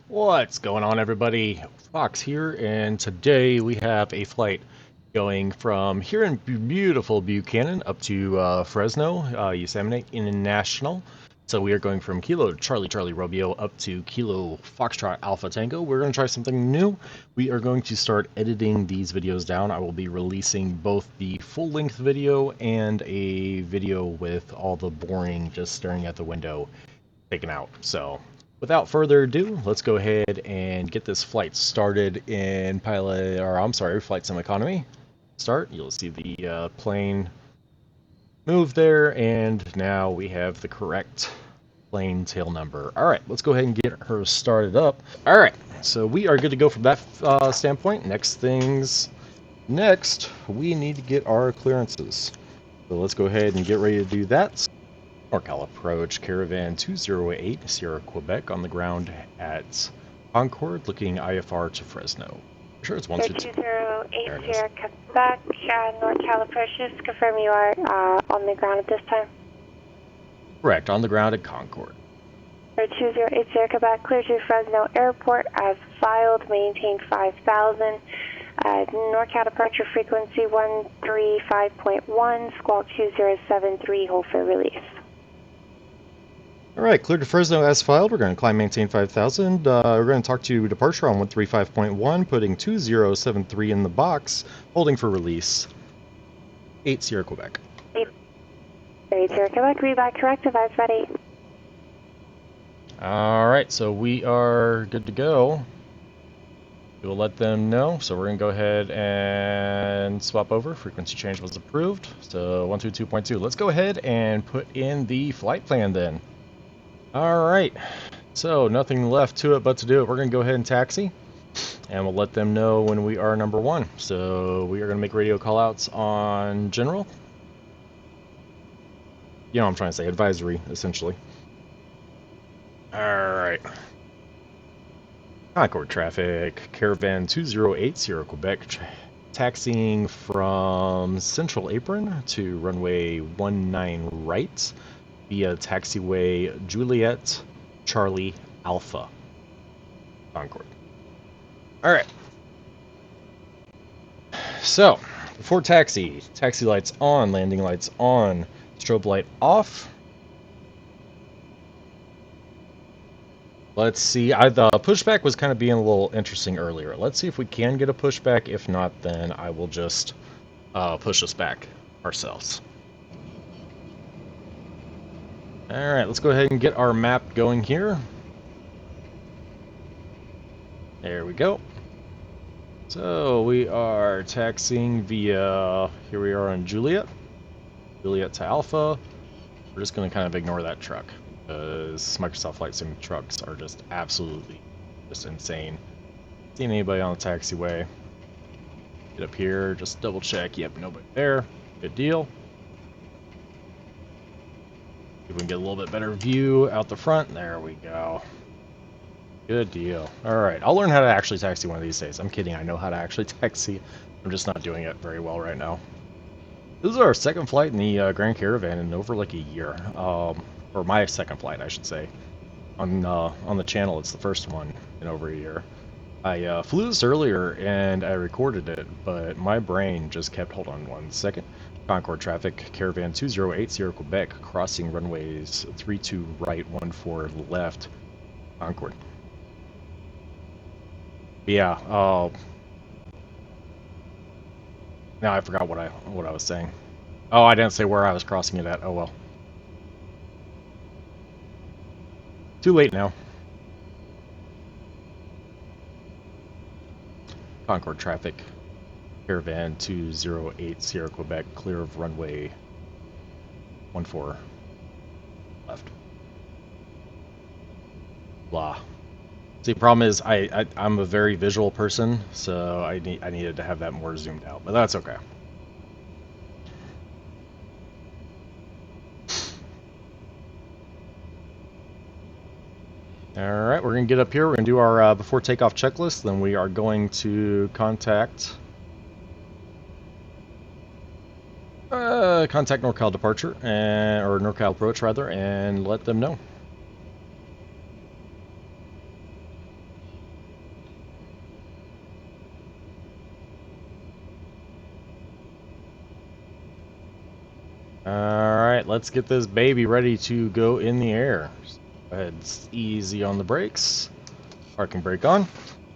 What's going on, everybody? Fox here, and today we have a flight going from here in beautiful Buchanan up to Fresno, Yosemite International. So we are going from Kilo Charlie Charlie Romeo up to Kilo Foxtrot Alpha Tango. We're going to try something new. We are going to start editing these videos down. I will be releasing both the full-length video and a video with all the boring just staring at the window taken out. So without further ado, let's go ahead and get this flight started in flight sim economy. Start. You'll see the plane move there, and now we have the correct plane tail number. All right, let's go ahead and get her started up. All right, so we are good to go from that standpoint. Next, we need to get our clearances. So let's go ahead and get ready to do that. NorCal approach, Caravan 208, Sierra, Quebec, on the ground at Concord, looking IFR to Fresno. I'm sure it's 122. 208, Sierra, Quebec, NorCal approach, just confirm you are on the ground at this time. Correct, on the ground at Concord. 208, Sierra, Quebec, clear to Fresno Airport as filed, maintain 5,000. NorCal departure frequency 135.1, squawk 2073, hold for release. All right, cleared to Fresno as filed. We're going to climb maintain 5,000. We're going to talk to departure on 135.1, putting 2073 in the box, holding for release. 8 Sierra, Quebec. 8 Sierra, Quebec, read back correct, advise ready. All right, so we are good to go. We'll let them know. So we're going to go ahead and swap over. Frequency change was approved. So 122.2. Let's go ahead and put in the flight plan then. Alright, so nothing left to it but to do it. We're going to go ahead and taxi, and we'll let them know when we are number one. So we are going to make radio callouts on general. You know what I'm trying to say, advisory, essentially. Alright. Concord traffic, Caravan 208, Sierra, Quebec, taxiing from Central Apron to runway 19 right. Via taxiway Juliet Charlie Alpha Concord. Alright. So, before taxi lights on, landing lights on, strobe light off. Let's see, the pushback was kind of being a little interesting earlier. Let's see if we can get a pushback. If not, then I will just push us back ourselves. Alright, let's go ahead and get our map going here. There we go. So we are taxiing via, here we are on Juliet to Alpha. We're just going to kind of ignore that truck, because Microsoft Flight Sim trucks are just absolutely just insane. Seeing anybody on the taxiway. Get up here, just double check. Yep, nobody there. Good deal. If we can get a little bit better view out the front. There we go. Good deal. Alright, I'll learn how to actually taxi one of these days. I'm kidding, I know how to actually taxi. I'm just not doing it very well right now. This is our second flight in the Grand Caravan in over like a year. Or my second flight, I should say. On the channel, it's the first one in over a year. I flew this earlier and I recorded it, but my brain just kept, hold on one second. Concord traffic, Caravan 208, Sierra, Quebec, crossing runways 32 right, 14 left, Concord. Yeah, now I forgot what I was saying. Oh, I didn't say where I was crossing it at. Oh well. Too late now. Concord traffic, Caravan 208, Sierra, Quebec, clear of runway 14 left. Blah. See, the problem is I'm a very visual person, so I needed to have that more zoomed out, but that's okay. Alright, we're going to get up here, we're going to do our before takeoff checklist, then we are going to contact NorCal departure, or NorCal approach rather, and let them know. Alright, let's get this baby ready to go in the air. Go ahead, easy on the brakes. Parking brake on.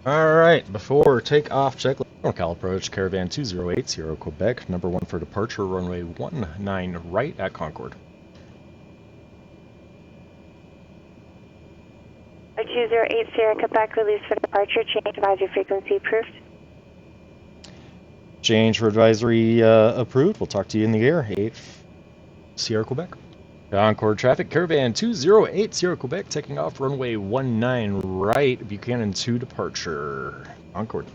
Alright, before takeoff checklist. NorCal approach, Caravan 2080 Quebec, number 1 for departure, runway 19 right at Concord. 2080 Quebec, release for departure, change advisory frequency approved. Change for advisory approved. We'll talk to you in the air. 8 Sierra Quebec. Concord traffic, Caravan 2080 Quebec, taking off runway 19 right, Buchanan 2 departure. Concord.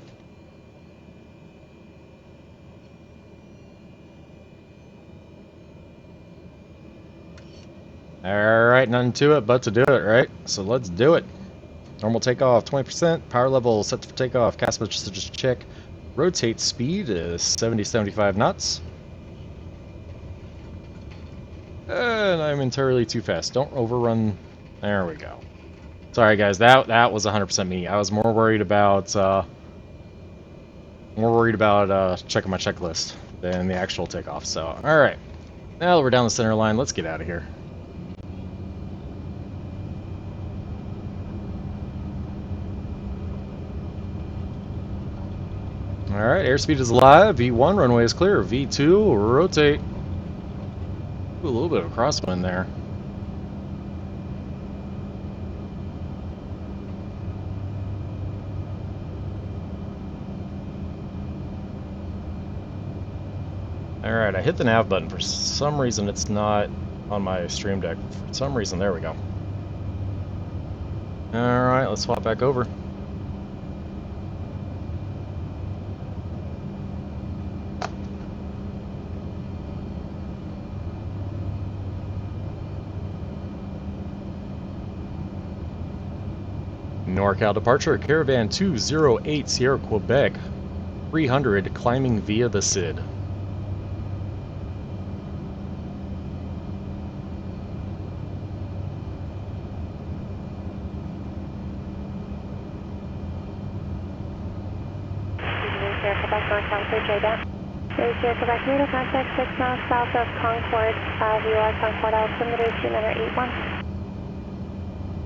Alright, nothing to it but to do it, right? So let's do it. Normal takeoff, 20%. Power level set for takeoff. Cast messages check. Rotate speed is 70-75 knots. And I'm entirely too fast. Don't overrun. There we go. Sorry guys, that was 100% me. I was more worried about checking my checklist than the actual takeoff. So, all right. Now that we're down the center line, let's get out of here. All right, airspeed is alive. V1 runway is clear. V2 rotate. Ooh, a little bit of a crosswind there. Alright, I hit the nav button. For some reason it's not on my stream deck. For some reason, there we go. Alright, let's swap back over. NorCal departure, Caravan 208 Sierra Quebec, 300, climbing via the SID. Sierra Quebec, radar contact 6 miles south of Concord, VOR Concord, altimeter 281.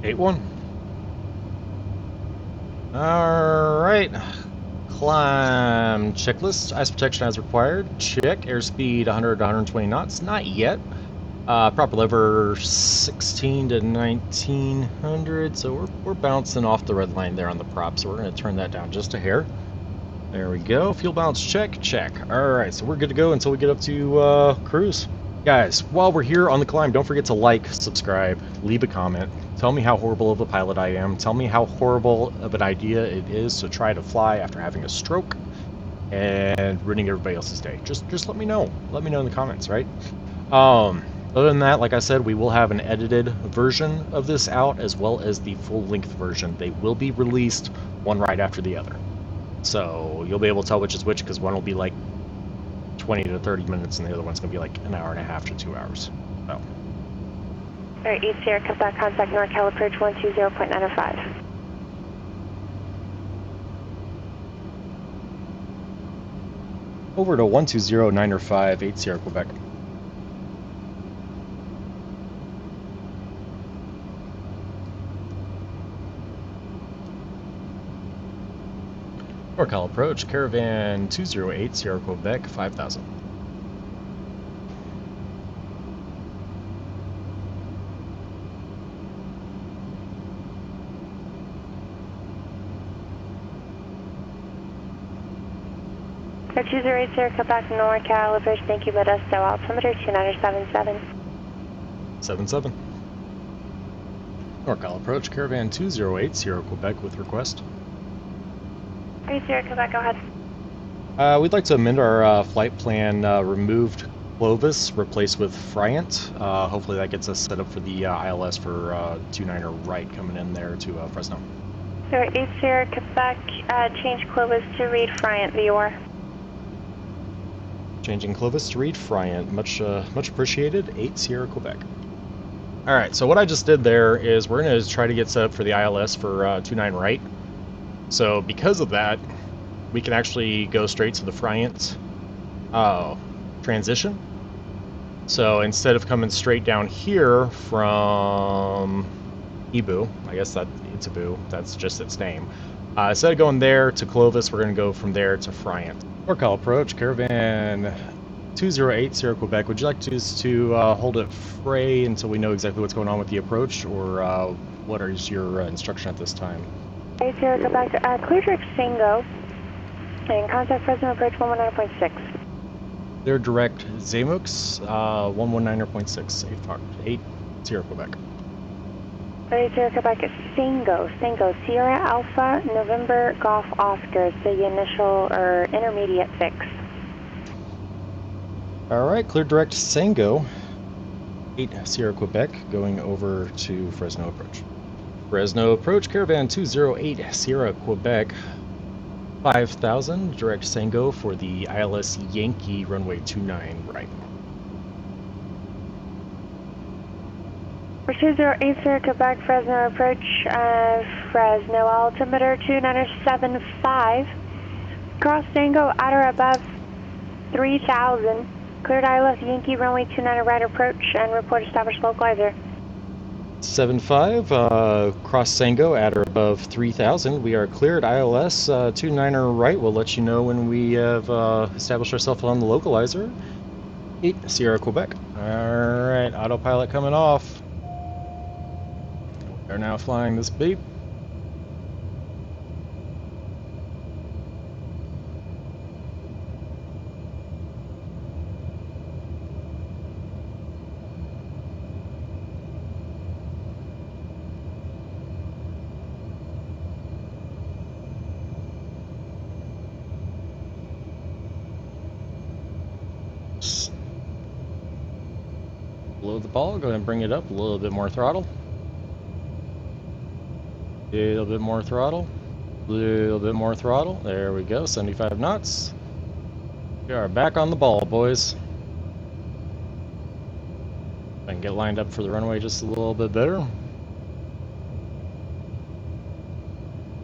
81. Alright. Climb checklist. Ice protection as required. Check. Airspeed 100 to 120 knots. Not yet. Proper lever 16 to 1900. So we're bouncing off the red line there on the prop. So we're going to turn that down just a hair. There we go. Fuel balance check. Check. Alright, so we're good to go until we get up to cruise. Guys, while we're here on the climb, don't forget to like, subscribe, leave a comment. Tell me how horrible of a pilot I am. Tell me how horrible of an idea it is to try to fly after having a stroke and ruining everybody else's day. Just let me know. Let me know in the comments, right? Other than that, like I said, we will have an edited version of this out as well as the full-length version. They will be released one right after the other. So you'll be able to tell which is which because one will be like 20 to 30 minutes and the other one's going to be like an hour and a half to 2 hours. So. Alright, East Sierra, contact NorCal approach 120.905. Over to 120.905, 8 Sierra, Quebec. NorCal approach, Caravan 208 Sierra Quebec 5000. Air 208 Sierra Quebec NorCal approach, thank you, Modesto, altimeter 2977. 77. NorCal approach, Caravan 208 Sierra Quebec with request. Alright, Sierra Quebec, go ahead. We'd like to amend our flight plan, removed Clovis, replaced with Friant. Hopefully that gets us set up for the ILS for 29er right coming in there to Fresno. Sir, 8 Sierra Quebec, change Clovis to read Friant VOR. Changing Clovis to read Friant, much appreciated. 8 Sierra Quebec. All right, so what I just did there is we're going to try to get set up for the ILS for 29 right. So because of that, we can actually go straight to the Friant transition. So instead of coming straight down here from Ibu, I guess that Itabu, that's just its name. Instead of going there to Clovis, we're going to go from there to Friant. NorCal approach, Caravan 2080 Quebec. Would you like to hold it fray until we know exactly what's going on with the approach, or what is your instruction at this time? 80 Quebec, clear direct Sango, and contact Fresno approach 119.6. Clear direct Zamux 119.6, 80 Quebec. 80 Quebec, Sango, Sierra Alpha, November Golf Oscar, the initial or intermediate fix. Alright, clear direct Sango, 80 Quebec, going over to Fresno approach. Fresno approach, Caravan 208 Quebec, 5000, direct Sango for the ILS Yankee runway 29 right. 2080 Quebec, Fresno approach, Fresno altimeter 2975, cross Sango at or above 3000, cleared ILS Yankee runway 29 right approach, and report established localizer. 75, cross Sango at or above 3000. We are cleared ILS 29er right. We'll let you know when we have established ourselves on the localizer. 8 Sierra Quebec. Alright, autopilot coming off. We are now flying this beep. Below the ball, go ahead and bring it up a little bit more throttle. A little bit more throttle. A little bit more throttle. There we go, 75 knots. We are back on the ball, boys. I can get lined up for the runway just a little bit better.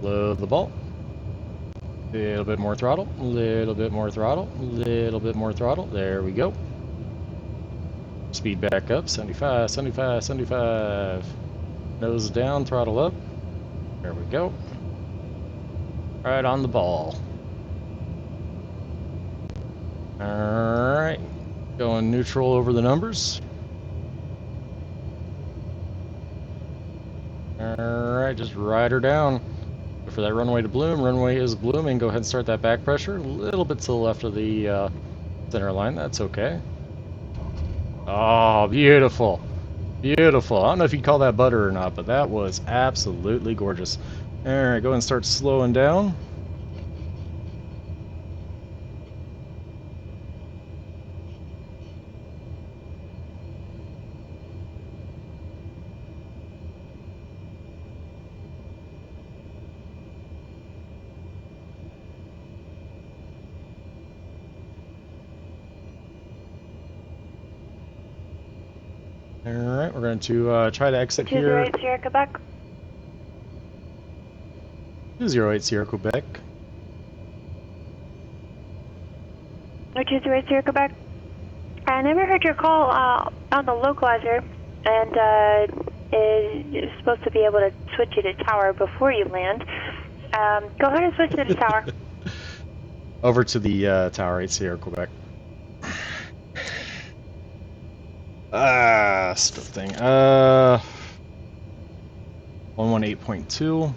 Below the ball. A little bit more throttle. A little bit more throttle. A little bit more throttle. There we go. Speed back up, 75, 75, 75. Nose down, throttle up. There we go. Right on the ball. Alright. Going neutral over the numbers. Alright, just ride her down. Go for that runway to bloom. Runway is blooming. Go ahead and start that back pressure. A little bit to the left of the center line. That's okay. Oh, beautiful. Beautiful. I don't know if you'd call that butter or not, but that was absolutely gorgeous. Alright, go ahead and start slowing down. Alright, we're going to try to exit here. 208 Sierra Quebec. 208 Sierra Quebec. 208 Sierra Quebec. I never heard your call on the localizer, and it's supposed to be able to switch you to tower before you land. Go ahead and switch to the tower. Over to the tower, 8 Sierra Quebec. Stupid thing. 118.2,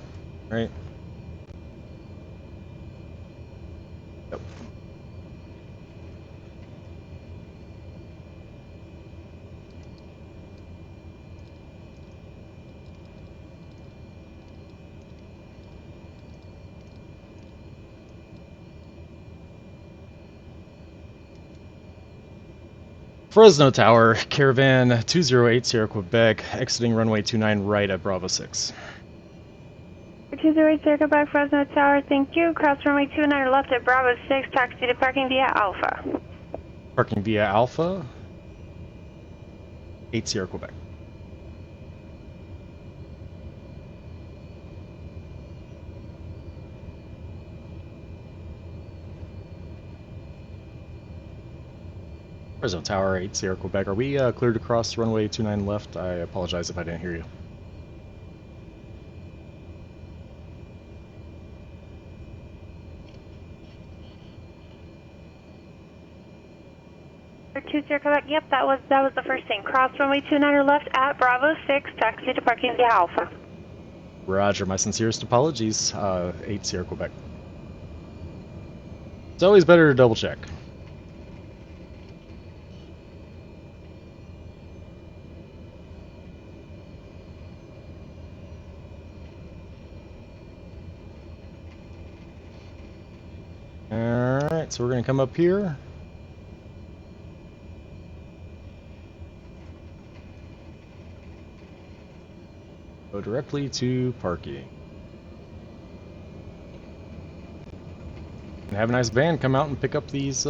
right? Yep. Fresno Tower, Caravan 208 Sierra Quebec, exiting runway 29 right at Bravo 6. 208 Sierra Quebec, Fresno Tower, thank you. Cross runway 29 left at Bravo 6, taxi to parking via Alpha. Parking via Alpha, 8 Sierra Quebec. Fresno Tower, 8 Sierra Quebec. Are we cleared to cross runway 29 left? I apologize if I didn't hear you. Two Sierra Quebec. Yep, that was the first thing. Cross runway 29 left at Bravo 6. Taxi to parking via Alpha. Roger. My sincerest apologies. 8 Sierra Quebec. It's always better to double check. Alright, so we're going to come up here. Go directly to parking. And have a nice van come out and pick up these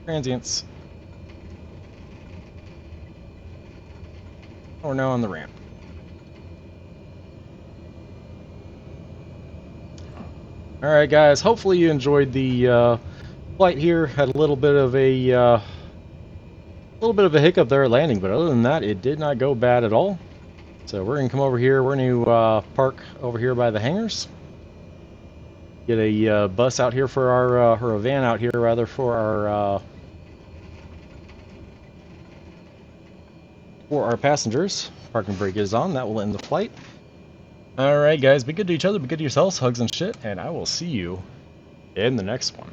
transients. We're now on the ramp. Alright guys, hopefully you enjoyed the flight here. Had a little bit of a hiccup there at landing, but other than that, it did not go bad at all. So we're gonna come over here. We're gonna park over here by the hangars. Get a bus out here for our, or a van out here rather, for our passengers. Parking brake is on. That will end the flight. Alright guys, be good to each other, be good to yourselves, hugs and shit, and I will see you in the next one.